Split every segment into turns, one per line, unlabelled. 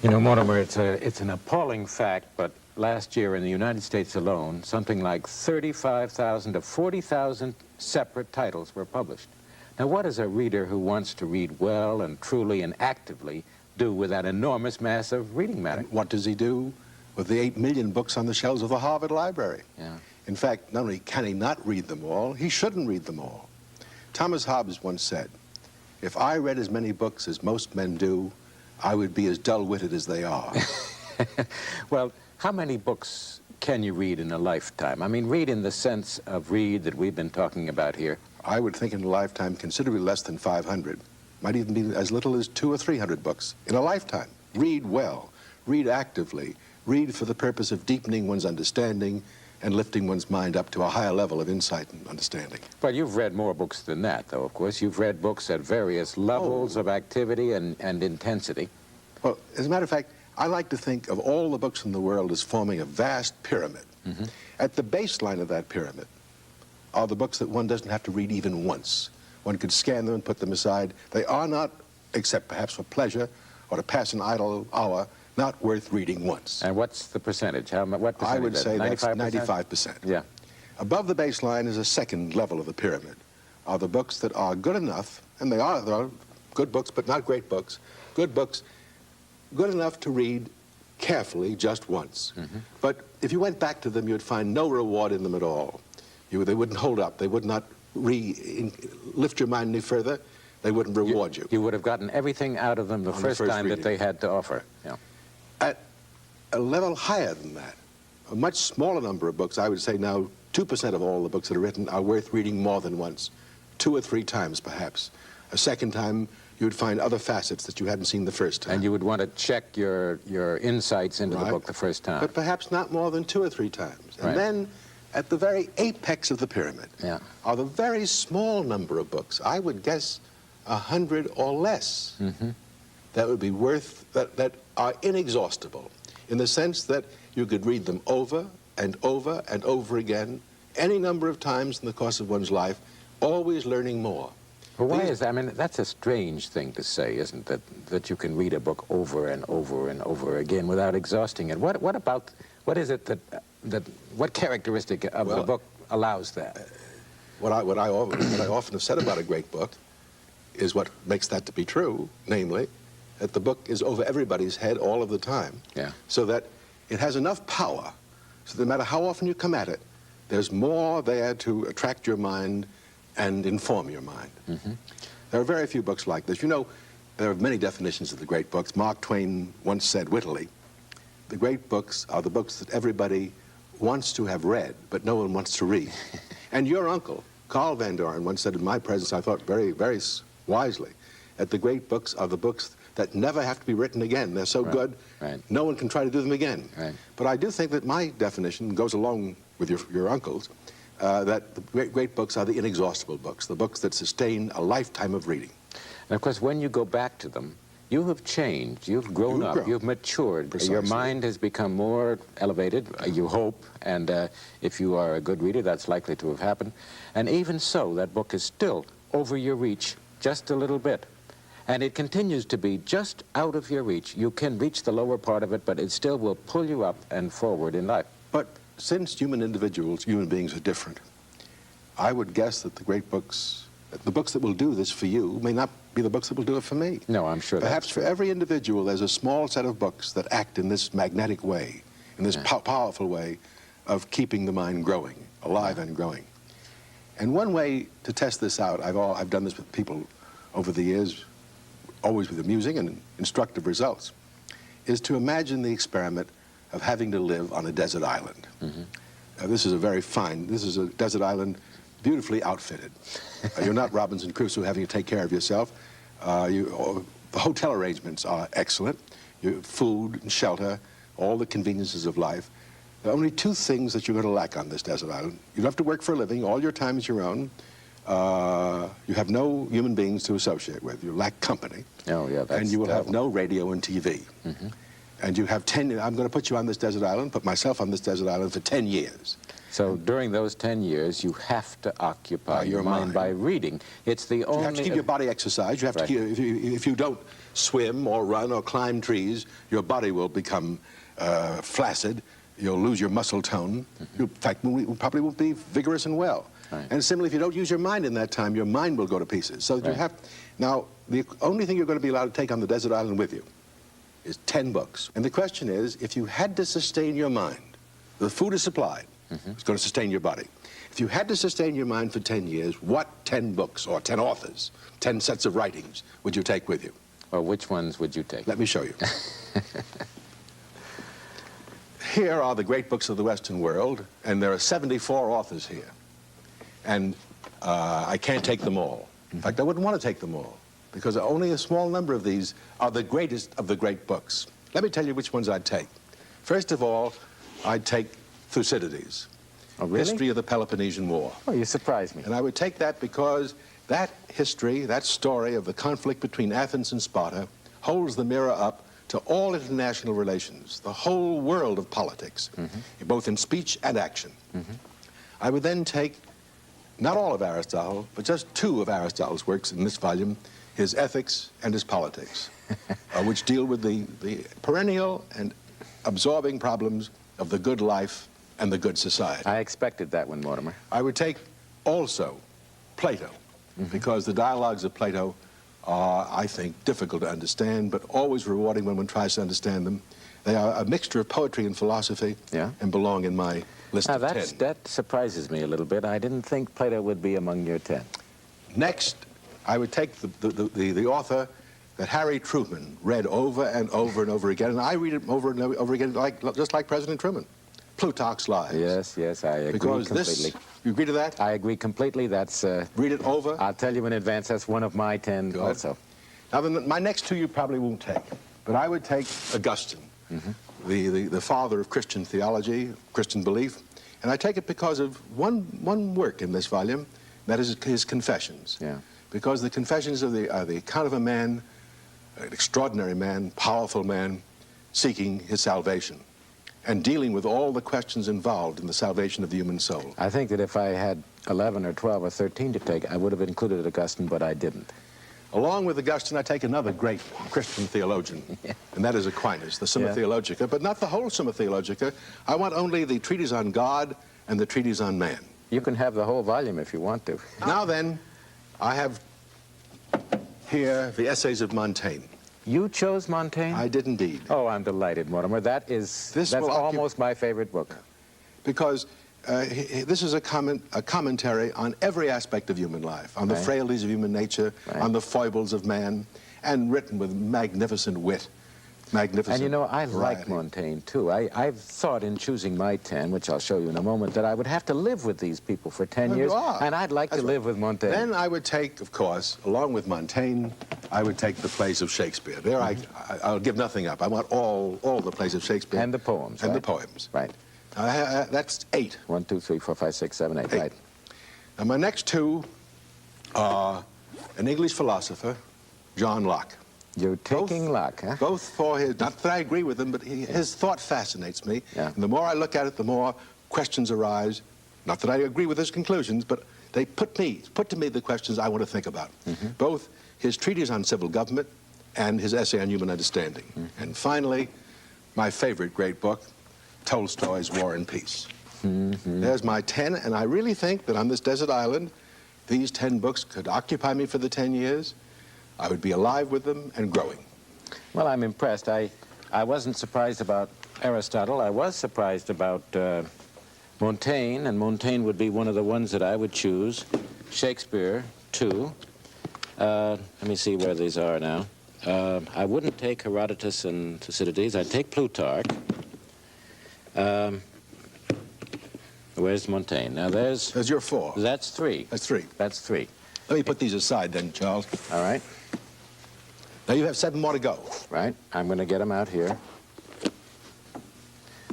You know, Mortimer, it's an appalling fact, but last year in the United States alone, something like 35,000 to 40,000 separate titles were published. Now, what does a reader who wants to read well and truly and actively do with that enormous mass of reading matter?
And what does he do with the 8 million books on the shelves of the Harvard Library?
Yeah.
In fact, not only can he not read them all, he shouldn't read them all. Thomas Hobbes once said, "If I read as many books as most men do, I would be as dull-witted as they are."
Well, how many books can you read in a lifetime? I mean, read in the sense of read that we've been talking about here.
I would think in a lifetime considerably less than 500. Might even be as little as 200 or 300 books in a lifetime. Read well, read actively, read for the purpose of deepening one's understanding and lifting one's mind up to a higher level of insight and understanding.
Well, you've read more books than that, though, of course. You've read books at various levels of activity and intensity.
Well, as a matter of fact, I like to think of all the books in the world as forming a vast pyramid. Mm-hmm. At the baseline of that pyramid are the books that one doesn't have to read even once. One could scan them and put them aside. They are not, except perhaps for pleasure or to pass an idle hour, not worth reading once.
And what's the percentage? What percentage?
I would say
95%?
that's 95%.
Yeah.
Above the baseline is a second level of the pyramid, are the books that are good enough, and there are good books, but not great books, good books, good enough to read carefully just once. Mm-hmm. But if you went back to them, you'd find no reward in them at all. They wouldn't hold up. They would not lift your mind any further. They wouldn't reward you.
You would have gotten everything out of them the first time that they had to offer. Yeah.
At a level higher than that, a much smaller number of books, I would say now 2% of all the books that are written are worth reading more than once, 2 or 3 times perhaps. A second time, you would find other facets that you hadn't seen the first time.
And you would want to check your insights into the book the first time.
But perhaps not more than 2 or 3 times. And then, at the very apex of the pyramid, are the very small number of books, I would guess 100 or less, that would be worth, that are inexhaustible, in the sense that you could read them over and over and over again, any number of times in the course of one's life, always learning more.
Well, why is that? I mean, that's a strange thing to say, isn't it? That you can read a book over and over and over again without exhausting it. What is it what characteristic of the book allows that?
What I often have said about a great book is what makes that to be true, namely, that the book is over everybody's head all of the time. Yeah. So that it has enough power, so that no matter how often you come at it, there's more there to attract your mind and inform your mind. Mm-hmm. There are very few books like this. You know, there are many definitions of the great books. Mark Twain once said wittily, the great books are the books that everybody wants to have read, but no one wants to read. And your uncle, Carl Van Doren, once said in my presence, I thought very, very wisely, that the great books are the books that never have to be written again. They're so good, no one can try to do them again. But I do think that my definition goes along with your uncle's, that the great books are the inexhaustible books, the books that sustain a lifetime of reading.
And of course, when you go back to them, you have changed, you've grown up, you've matured. Precisely. Your mind has become more elevated, you hope, and if you are a good reader, that's likely to have happened. And even so, that book is still over your reach just a little bit. And it continues to be just out of your reach. You can reach the lower part of it, but it still will pull you up and forward in life.
But since human beings are different, I would guess that the great books, the books that will do this for you, may not be the books that will do it for me.
No, I'm sure
Perhaps for every individual, there's a small set of books that act in this magnetic way, in this powerful way of keeping the mind growing, alive and growing. And one way to test this out, I've done this with people over the years, always with amusing and instructive results, is to imagine the experiment of having to live on a desert island. Mm-hmm. This is a desert island beautifully outfitted. You're not Robinson Crusoe having to take care of yourself. The hotel arrangements are excellent. Food and shelter, all the conveniences of life. There are only 2 things that you're going to lack on this desert island. You don't have to work for a living. All your time is your own. You have no human beings to associate with. You lack company.
Oh, yeah, that's
and you will have no radio and TV. Mm-hmm. And you have I'm going to put you on this desert island, put myself on this desert island for 10 years.
So during those 10 years, you have to occupy your mind by reading. It's the only...
You have to keep your body exercised. You have to keep, if you don't swim or run or climb trees, your body will become flaccid. You'll lose your muscle tone. You, in fact, probably won't be vigorous and well. Right. And similarly, if you don't use your mind in that time, your mind will go to pieces. So you have... Now, the only thing you're going to be allowed to take on the desert island with you is 10 books. And the question is, if you had to sustain your mind, the food is supplied. It's going to sustain your body. If you had to sustain your mind for 10 years, what 10 books or 10 authors, 10 sets of writings would you take with you?
Well, which ones would you take?
Let me show you. Here are the great books of the Western world, and there are 74 authors here. And I can't take them all. In fact, I wouldn't want to take them all, because only a small number of these are the greatest of the great books. Let me tell you which ones I'd take. First of all, I'd take Thucydides, History of the Peloponnesian War.
Oh, you surprised me.
And I would take that because that history, that story of the conflict between Athens and Sparta, holds the mirror up to all international relations, the whole world of politics, both in speech and action. I would then take, not all of Aristotle, but just 2 of Aristotle's works in this volume, his Ethics and his Politics, which deal with the perennial and absorbing problems of the good life and the good society.
I expected that one, Mortimer.
I would take also Plato, because the dialogues of Plato are, I think, difficult to understand, but always rewarding when one tries to understand them. They are a mixture of poetry and philosophy, and belong in my list of 10.
That surprises me a little bit. I didn't think Plato would be among your 10.
Next, I would take the author that Harry Truman read over and over and over again, and I read it over and over again, just like President Truman. Plutarch's Lives.
Yes, yes, I agree completely.
You agree to that?
I agree completely. That's...
read it over?
I'll tell you in advance, that's one of my 10 also.
Now, my next 2 you probably won't take, but I would take Augustine, the father of Christian theology, Christian belief, and I take it because of one work in this volume, that is his Confessions. Yeah. Because the Confessions are the account of a man, an extraordinary man, powerful man, seeking his salvation and dealing with all the questions involved in the salvation of the human soul.
I think that if I had 11 or 12 or 13 to take, I would have included Augustine, but I didn't.
Along with Augustine, I take another great Christian theologian, and that is Aquinas, the Summa Theologica, but not the whole Summa Theologica. I want only the treatise on God and the treatise on man.
You can have the whole volume if you want to.
Now then, I have here the Essays of Montaigne.
You chose Montaigne?
I did indeed.
Oh, I'm delighted, Mortimer. That's almost my favorite book.
Because this is a commentary on every aspect of human life, on the frailties of human nature, on the foibles of man, and written with magnificent wit, magnificent
And you know, I
variety.
like Montaigne, too. I've thought in choosing my 10, which I'll show you in a moment, that I would have to live with these people for 10 years, and I'd like to live with Montaigne.
Then I would take, of course, along with Montaigne, I would take the plays of Shakespeare. There I'll give nothing up. I want all the plays of Shakespeare.
And the poems,
And the poems.
Right.
That's 8.
1, 2, 3, 4, 5, 6, 7, 8, right.
Now, my next 2 are an English philosopher, John Locke.
You're taking Locke, huh?
Both for his, not that I agree with him, but his thought fascinates me.
Yeah.
And the more I look at it, the more questions arise. Not that I agree with his conclusions, but they put to me the questions I want to think about. Both his treatise on civil government and his essay on human understanding. And finally, my favorite great book, Tolstoy's War and Peace. There's my 10, and I really think that on this desert island, these 10 books could occupy me for the 10 years. I would be alive with them and growing.
Well, I'm impressed. I wasn't surprised about Aristotle. I was surprised about Montaigne, and Montaigne would be one of the ones that I would choose. Shakespeare, too. Let me see where these are now. I wouldn't take Herodotus and Thucydides. I'd take Plutarch. Where's Montaigne? Now there's
your 4.
That's 3.
That's 3.
That's 3.
Let me put these aside then, Charles.
All right.
Now you have 7 more to go.
Right. I'm going to get them out here.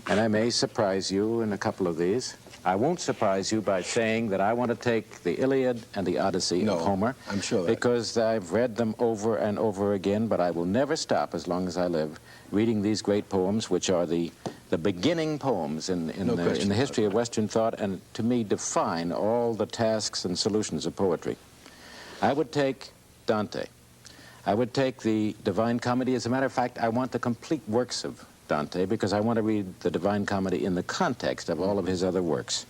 And I may surprise you in a couple of these. I won't surprise you by saying that I want to take the Iliad and the Odyssey of Homer.
I'm sure that.
Because I've read them over and over again, but I will never stop as long as I live reading these great poems, which are the the beginning poems in the history of Western thought, and to me define all the tasks and solutions of poetry. I would take Dante. I would take the Divine Comedy. As a matter of fact, I want the complete works of Dante because I want to read the Divine Comedy in the context of all of his other works.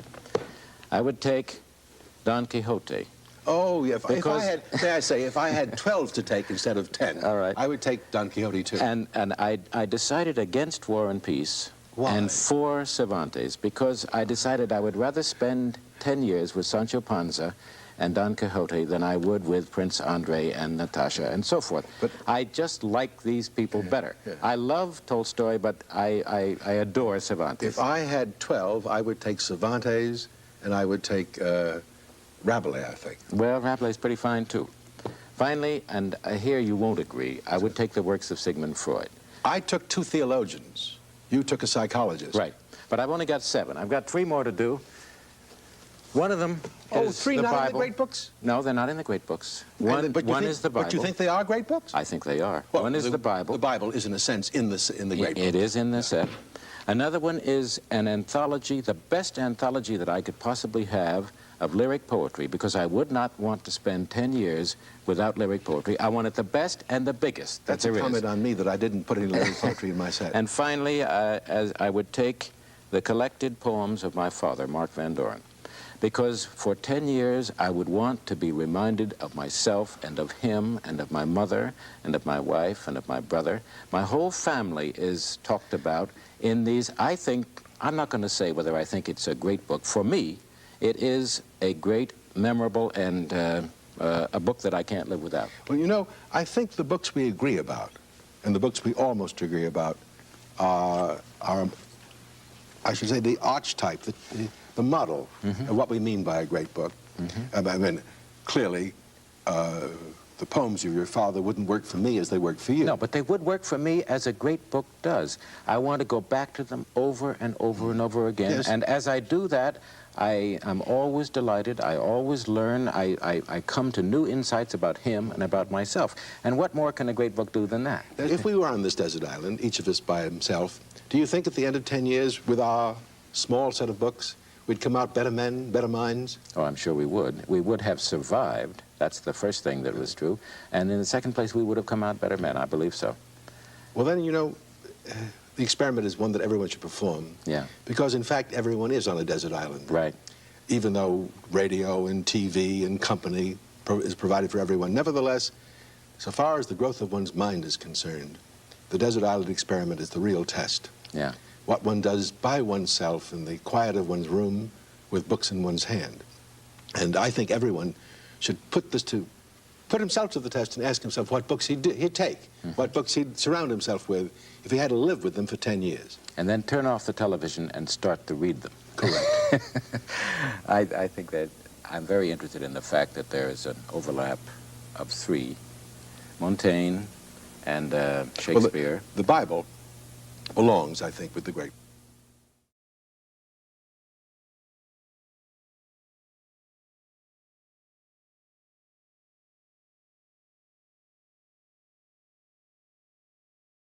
I would take Don Quixote.
Oh, yeah. If I had, may I say, if I had 12 to take instead of 10,
all right,
I would take Don Quixote too.
And I decided against War and Peace.
Why?
And for Cervantes, because I decided I would rather spend 10 years with Sancho Panza and Don Quixote than I would with Prince Andrei and Natasha and so forth. But I just like these people better. Yeah. I love Tolstoy, but I adore Cervantes.
If I had 12, I would take Cervantes and I would take Rabelais, I think.
Well, Rabelais is pretty fine too. Finally, and here you won't agree, I would take the works of Sigmund Freud.
I took 2 theologians. You took a psychologist.
Right. But I've only got 7. I've got 3 more to do. One of them is
3
the
not
Bible.
in the great books?
No, they're not in the great books. One is the Bible.
But you think they are great books?
I think they are.
Well,
one is the Bible.
The Bible is, in a sense, in the great book.
It is in the set. Another one is an anthology, the best anthology that I could possibly have of lyric poetry, because I would not want to spend 10 years without lyric poetry. I wanted the best and the biggest that there is.
That's a comment on me that I didn't put any lyric poetry in my set.
And finally, as I would take the collected poems of my father, Mark Van Doren, because for 10 years I would want to be reminded of myself and of him and of my mother and of my wife and of my brother. My whole family is talked about in these. I think, I'm not going to say whether I think it's a great book. For me, it is a great, memorable, and a book that I can't live without.
Well, you know, I think the books we agree about, and the books we almost agree about, are, I should say, the archetype, the model of what we mean by a great book. I mean, clearly, the poems of your father wouldn't work for me as they work for you.
No, but they would work for me as a great book does. I want to go back to them over and over and over again. Yes. And as I do that, I am always delighted. I always learn. I come to new insights about him and about myself. And what more can a great book do than that?
If we were on this desert island, each of us by himself, do you think at the end of 10 years, with our small set of books, we'd come out better men, better minds?
Oh, I'm sure we would. We would have survived. That's the first thing that was true. And in the second place, we would have come out better men. I believe so.
Well, then, you know, the experiment is one that everyone should perform.
Yeah.
Because, in fact, everyone is on a desert island.
Right.
Even though radio and TV and company is provided for everyone. Nevertheless, so far as the growth of one's mind is concerned, the desert island experiment is the real test.
Yeah.
What one does by oneself in the quiet of one's room with books in one's hand. And I think everyone should put himself to the test and ask himself what books he'd take, what books he'd surround himself with if he had to live with them for 10 years.
And then turn off the television and start to read them.
Correct.
I think that I'm very interested in the fact that there is an overlap of 3, Montaigne and Shakespeare.
Well, the Bible belongs, I think, with the great